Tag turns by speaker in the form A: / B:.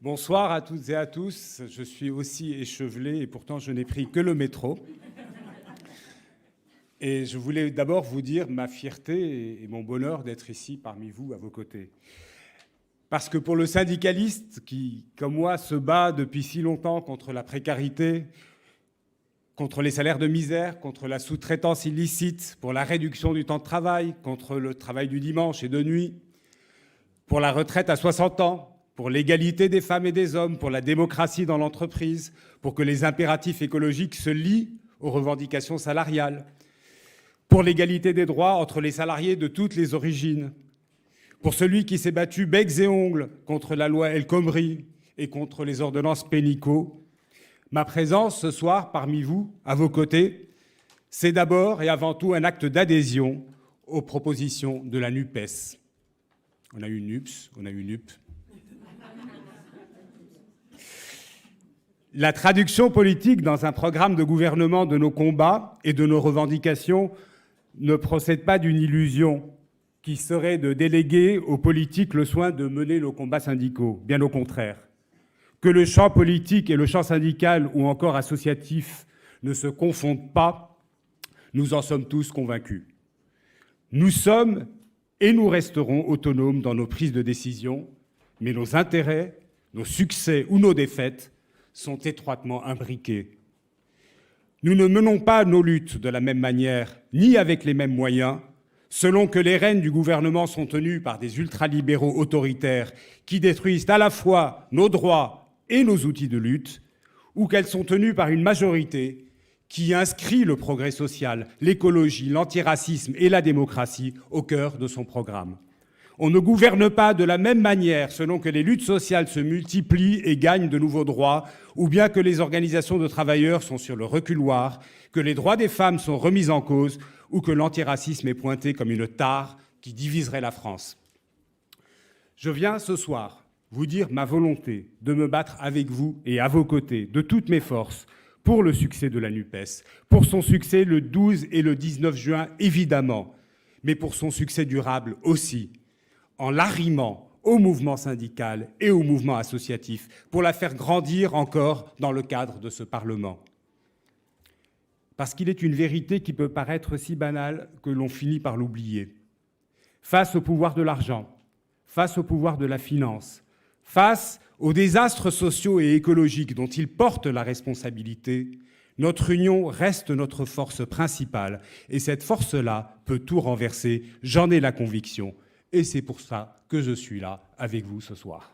A: Bonsoir à toutes et à tous. Je suis aussi échevelé et pourtant je n'ai pris que le métro. Et je voulais d'abord vous dire ma fierté et mon bonheur d'être ici parmi vous, à vos côtés. Parce que pour le syndicaliste qui, comme moi, se bat depuis si longtemps contre la précarité, contre les salaires de misère, contre la sous-traitance illicite, pour la réduction du temps de travail, contre le travail du dimanche et de nuit, pour la retraite à 60 ans, pour l'égalité des femmes et des hommes, pour la démocratie dans l'entreprise, pour que les impératifs écologiques se lient aux revendications salariales, pour l'égalité des droits entre les salariés de toutes les origines, pour celui qui s'est battu becs et ongles contre la loi El Khomri et contre les ordonnances Pénicaud. Ma présence ce soir parmi vous, à vos côtés, c'est d'abord et avant tout un acte d'adhésion aux propositions de la NUPES. On a eu NUPS, on a eu NUP. La traduction politique dans un programme de gouvernement de nos combats et de nos revendications ne procède pas d'une illusion qui serait de déléguer aux politiques le soin de mener nos combats syndicaux, bien au contraire. Que le champ politique et le champ syndical ou encore associatif ne se confondent pas, nous en sommes tous convaincus. Nous sommes et nous resterons autonomes dans nos prises de décision, mais nos intérêts, nos succès ou nos défaites sont étroitement imbriqués. Nous ne menons pas nos luttes de la même manière, ni avec les mêmes moyens, selon que les rênes du gouvernement sont tenues par des ultralibéraux autoritaires qui détruisent à la fois nos droits et nos outils de lutte, ou qu'elles sont tenues par une majorité qui inscrit le progrès social, l'écologie, l'antiracisme et la démocratie au cœur de son programme. On ne gouverne pas de la même manière selon que les luttes sociales se multiplient et gagnent de nouveaux droits, ou bien que les organisations de travailleurs sont sur le reculoir, que les droits des femmes sont remis en cause, ou que l'antiracisme est pointé comme une tare qui diviserait la France. Je viens ce soir vous dire ma volonté de me battre avec vous et à vos côtés, de toutes mes forces, pour le succès de la NUPES, pour son succès le 12 et le 19 juin, évidemment, mais pour son succès durable aussi, en l'arrimant au mouvement syndical et au mouvement associatif, pour la faire grandir encore dans le cadre de ce Parlement. Parce qu'il est une vérité qui peut paraître si banale que l'on finit par l'oublier. Face au pouvoir de l'argent, face au pouvoir de la finance, face aux désastres sociaux et écologiques dont ils portent la responsabilité, notre union reste notre force principale. Et cette force-là peut tout renverser, j'en ai la conviction. Et c'est pour ça que je suis là avec vous ce soir.